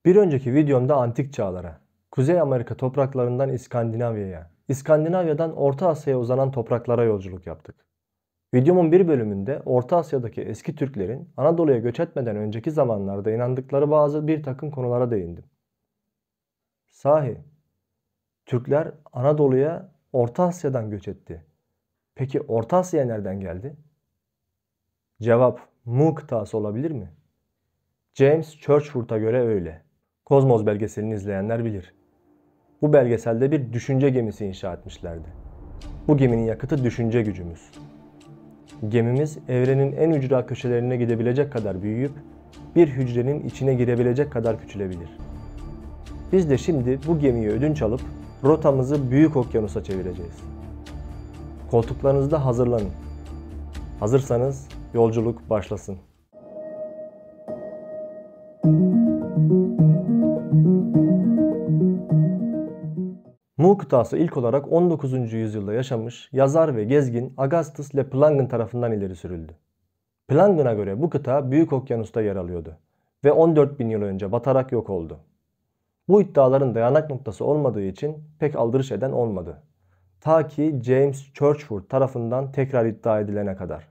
Bir önceki videomda antik çağlara, Kuzey Amerika topraklarından İskandinavya'ya, İskandinavya'dan Orta Asya'ya uzanan topraklara yolculuk yaptık. Videomun bir bölümünde Orta Asya'daki eski Türklerin Anadolu'ya göç etmeden önceki zamanlarda inandıkları bir takım konulara değindim. Sahi, Türkler Anadolu'ya Orta Asya'dan göç etti. Peki Orta Asya'ya nereden geldi? Cevap, Mu kıtası olabilir mi? James Churchward'a göre öyle. Kozmos belgeselini izleyenler bilir. Bu belgeselde bir düşünce gemisi inşa etmişlerdi. Bu geminin yakıtı düşünce gücümüz. Gemimiz evrenin en ücra köşelerine gidebilecek kadar büyüyüp bir hücrenin içine girebilecek kadar küçülebilir. Biz de şimdi bu gemiyi ödünç alıp rotamızı Büyük Okyanus'a çevireceğiz. Koltuklarınızda hazırlanın. Hazırsanız yolculuk başlasın. Mu kıtası ilk olarak 19. yüzyılda yaşamış yazar ve gezgin Augustus Le Plongeon tarafından ileri sürüldü. Plongeon'a göre bu kıta Büyük Okyanus'ta yer alıyordu ve 14.000 yıl önce batarak yok oldu. Bu iddiaların dayanak noktası olmadığı için pek aldırış eden olmadı. Ta ki James Churchward tarafından tekrar iddia edilene kadar.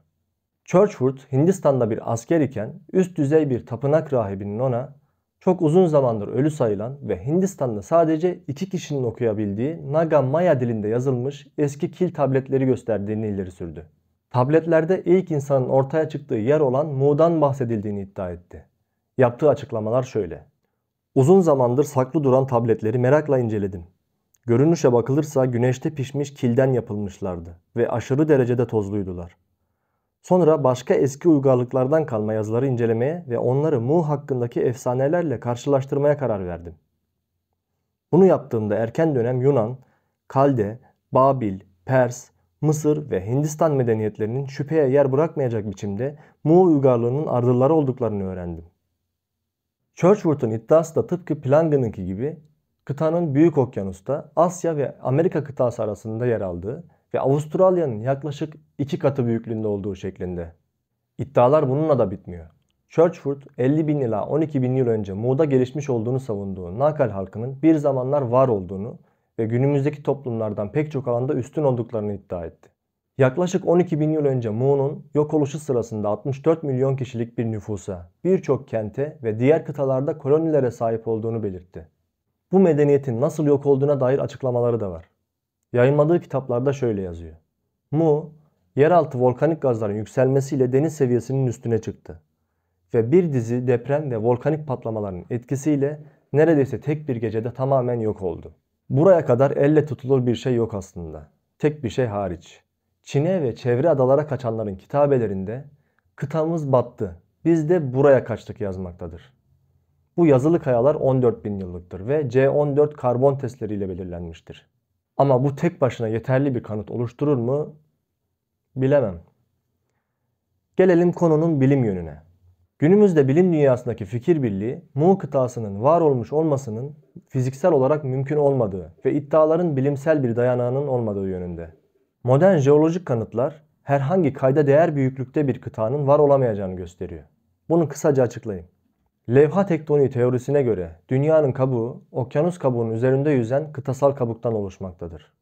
Churchward Hindistan'da bir asker iken üst düzey bir tapınak rahibinin ona çok uzun zamandır ölü sayılan ve Hindistan'da sadece 2 kişinin okuyabildiği Naga Maya dilinde yazılmış eski kil tabletleri gösterdiğini ileri sürdü. Tabletlerde ilk insanın ortaya çıktığı yer olan Mu'dan bahsedildiğini iddia etti. Yaptığı açıklamalar şöyle. Uzun zamandır saklı duran tabletleri merakla inceledim. Görünüşe bakılırsa güneşte pişmiş kilden yapılmışlardı ve aşırı derecede tozluydular. Sonra başka eski uygarlıklardan kalma yazıları incelemeye ve onları Mu hakkındaki efsanelerle karşılaştırmaya karar verdim. Bunu yaptığımda erken dönem Yunan, Kalde, Babil, Pers, Mısır ve Hindistan medeniyetlerinin şüpheye yer bırakmayacak biçimde Mu uygarlığının ardılları olduklarını öğrendim. Churchward'un iddiası da tıpkı Plongeon'unki gibi kıtanın Büyük Okyanus'ta Asya ve Amerika kıtası arasında yer aldığı ve Avustralya'nın yaklaşık 2 katı büyüklüğünde olduğu şeklinde. İddialar bununla da bitmiyor. Churchward 50.000 ila 12.000 yıl önce Mu'da gelişmiş olduğunu savunduğu Nakal halkının bir zamanlar var olduğunu ve günümüzdeki toplumlardan pek çok alanda üstün olduklarını iddia etti. Yaklaşık 12.000 yıl önce Mu'nun yok oluşu sırasında 64 milyon kişilik bir nüfusa, birçok kente ve diğer kıtalarda kolonilere sahip olduğunu belirtti. Bu medeniyetin nasıl yok olduğuna dair açıklamaları da var. Yayınladığı kitaplarda şöyle yazıyor. Mu, yeraltı volkanik gazların yükselmesiyle deniz seviyesinin üstüne çıktı. Ve bir dizi deprem ve volkanik patlamaların etkisiyle neredeyse tek bir gecede tamamen yok oldu. Buraya kadar elle tutulur bir şey yok aslında. Tek bir şey hariç. Çin'e ve çevre adalara kaçanların kitabelerinde kıtamız battı, biz de buraya kaçtık yazmaktadır. Bu yazılı kayalar 14.000 yıllıktır ve C14 karbon testleriyle belirlenmiştir. Ama bu tek başına yeterli bir kanıt oluşturur mu? Bilemem. Gelelim konunun bilim yönüne. Günümüzde bilim dünyasındaki fikir birliği, Mu kıtasının var olmuş olmasının fiziksel olarak mümkün olmadığı ve iddiaların bilimsel bir dayanağının olmadığı yönünde. Modern jeolojik kanıtlar herhangi kayda değer büyüklükte bir kıtanın var olamayacağını gösteriyor. Bunu kısaca açıklayayım. Levha tektoniği teorisine göre dünyanın kabuğu, okyanus kabuğunun üzerinde yüzen kıtasal kabuktan oluşmaktadır.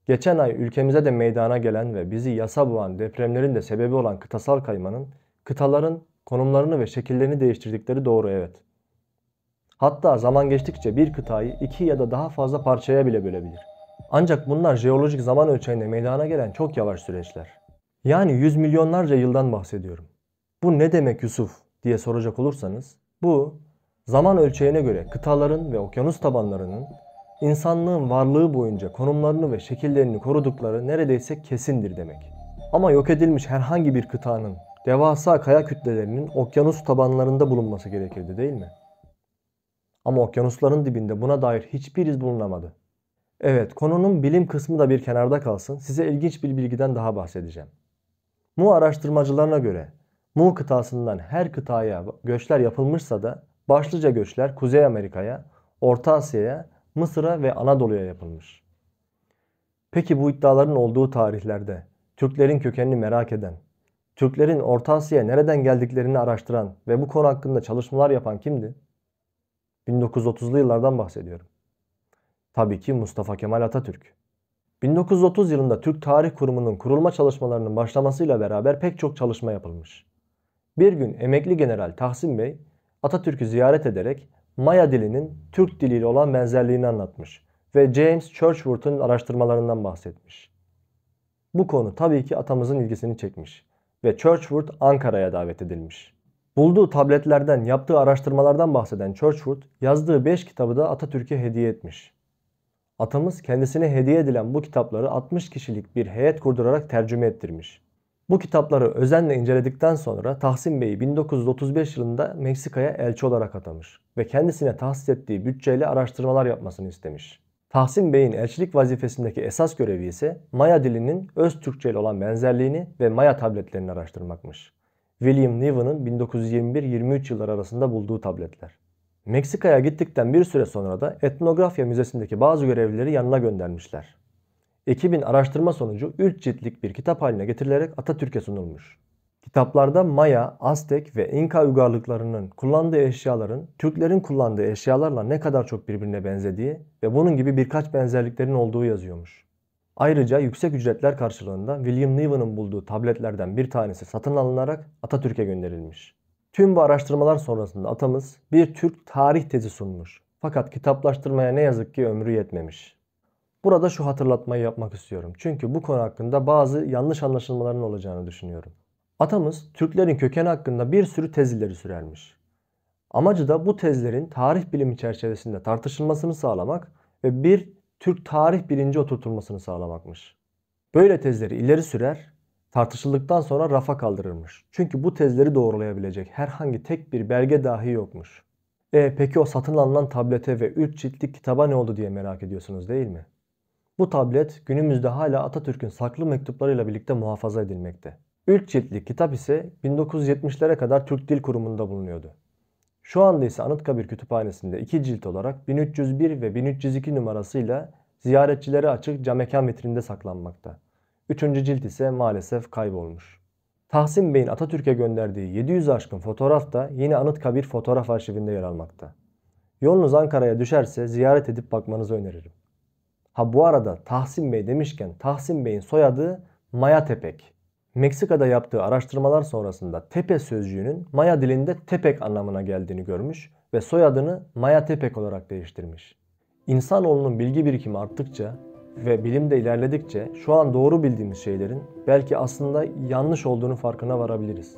Geçen ay ülkemize de meydana gelen ve bizi yasa boğan depremlerin de sebebi olan kıtasal kaymanın, kıtaların konumlarını ve şekillerini değiştirdikleri doğru, evet. Hatta zaman geçtikçe bir kıtayı 2 ya da daha fazla parçaya bile bölebilir. Ancak bunlar jeolojik zaman ölçeğinde meydana gelen çok yavaş süreçler. Yani yüz milyonlarca yıldan bahsediyorum. Bu ne demek Yusuf diye soracak olursanız, bu zaman ölçeğine göre kıtaların ve okyanus tabanlarının insanlığın varlığı boyunca konumlarını ve şekillerini korudukları neredeyse kesindir demek. Ama yok edilmiş herhangi bir kıtanın devasa kaya kütlelerinin okyanus tabanlarında bulunması gerekirdi, değil mi? Ama okyanusların dibinde buna dair hiçbir iz bulunamadı. Evet, konunun bilim kısmı da bir kenarda kalsın, size ilginç bir bilgiden daha bahsedeceğim. Mu araştırmacılarına göre Mu kıtasından her kıtaya göçler yapılmışsa da başlıca göçler Kuzey Amerika'ya, Orta Asya'ya, Mısır'a ve Anadolu'ya yapılmış. Peki bu iddiaların olduğu tarihlerde Türklerin kökenini merak eden, Türklerin Orta Asya'ya nereden geldiklerini araştıran ve bu konu hakkında çalışmalar yapan kimdi? 1930'lu yıllardan bahsediyorum. Tabii ki Mustafa Kemal Atatürk. 1930 yılında Türk Tarih Kurumu'nun kurulma çalışmalarının başlamasıyla beraber pek çok çalışma yapılmış. Bir gün emekli General Tahsin Bey Atatürk'ü ziyaret ederek Maya dilinin Türk diliyle olan benzerliğini anlatmış ve James Churchward'ın araştırmalarından bahsetmiş. Bu konu tabii ki atamızın ilgisini çekmiş ve Churchward Ankara'ya davet edilmiş. Bulduğu tabletlerden, yaptığı araştırmalardan bahseden Churchward yazdığı 5 kitabı da Atatürk'e hediye etmiş. Atamız kendisine hediye edilen bu kitapları 60 kişilik bir heyet kurdurarak tercüme ettirmiş. Bu kitapları özenle inceledikten sonra Tahsin Bey'i 1935 yılında Meksika'ya elçi olarak atamış ve kendisine tahsis ettiği bütçeyle araştırmalar yapmasını istemiş. Tahsin Bey'in elçilik vazifesindeki esas görevi ise Maya dilinin öz Türkçe ile olan benzerliğini ve Maya tabletlerini araştırmakmış. William Niven'ın 1921-23 yılları arasında bulduğu tabletler. Meksika'ya gittikten bir süre sonra da Etnografya Müzesi'ndeki bazı görevlileri yanına göndermişler. Ekibin araştırma sonucu 3 ciltlik bir kitap haline getirilerek Atatürk'e sunulmuş. Kitaplarda Maya, Aztek ve İnka uygarlıklarının kullandığı eşyaların Türklerin kullandığı eşyalarla ne kadar çok birbirine benzediği ve bunun gibi birkaç benzerliklerin olduğu yazıyormuş. Ayrıca yüksek ücretler karşılığında William Niven'ın bulduğu tabletlerden bir tanesi satın alınarak Atatürk'e gönderilmiş. Tüm bu araştırmalar sonrasında atamız bir Türk tarih tezi sunmuş. Fakat kitaplaştırmaya ne yazık ki ömrü yetmemiş. Burada şu hatırlatmayı yapmak istiyorum. Çünkü bu konu hakkında bazı yanlış anlaşılmaların olacağını düşünüyorum. Atamız Türklerin kökeni hakkında bir sürü tez ileri sürermiş. Amacı da bu tezlerin tarih bilimi çerçevesinde tartışılmasını sağlamak ve bir Türk tarih bilinci oturtulmasını sağlamakmış. Böyle tezleri ileri sürer, tartışıldıktan sonra rafa kaldırırmış. Çünkü bu tezleri doğrulayabilecek herhangi tek bir belge dahi yokmuş. Peki o satın alınan tablete ve 3 ciltlik kitaba ne oldu diye merak ediyorsunuz değil mi? Bu tablet günümüzde hala Atatürk'ün saklı mektuplarıyla birlikte muhafaza edilmekte. 3 ciltlik kitap ise 1970'lere kadar Türk Dil Kurumu'nda bulunuyordu. Şu anda ise Anıtkabir Kütüphanesi'nde 2 cilt olarak 1301 ve 1302 numarasıyla ziyaretçilere açık camekan vitrininde saklanmakta. 3. cilt ise maalesef kaybolmuş. Tahsin Bey'in Atatürk'e gönderdiği 700 aşkın fotoğraf da yine Anıtkabir fotoğraf arşivinde yer almakta. Yolunuz Ankara'ya düşerse ziyaret edip bakmanızı öneririm. Bu arada Tahsin Bey demişken Tahsin Bey'in soyadı Maya Tepek. Meksika'da yaptığı araştırmalar sonrasında Tepe sözcüğünün Maya dilinde tepek anlamına geldiğini görmüş ve soyadını Maya Tepek olarak değiştirmiş. İnsanoğlunun bilgi birikimi arttıkça ve bilimde ilerledikçe şu an doğru bildiğimiz şeylerin belki aslında yanlış olduğunu farkına varabiliriz.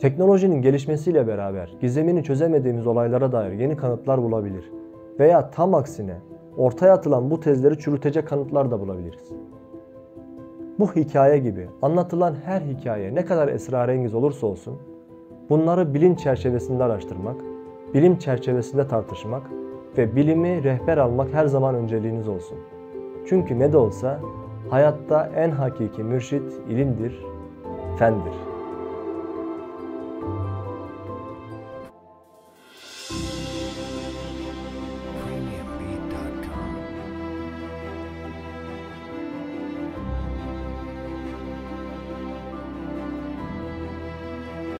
Teknolojinin gelişmesiyle beraber gizemini çözemediğimiz olaylara dair yeni kanıtlar bulabilir veya tam aksine ortaya atılan bu tezleri çürütecek kanıtlar da bulabiliriz. Bu hikaye gibi anlatılan her hikaye ne kadar esrarengiz olursa olsun bunları bilim çerçevesinde araştırmak, bilim çerçevesinde tartışmak ve bilimi rehber almak her zaman önceliğiniz olsun. Çünkü ne de olsa hayatta en hakiki mürşit ilimdir, fendir.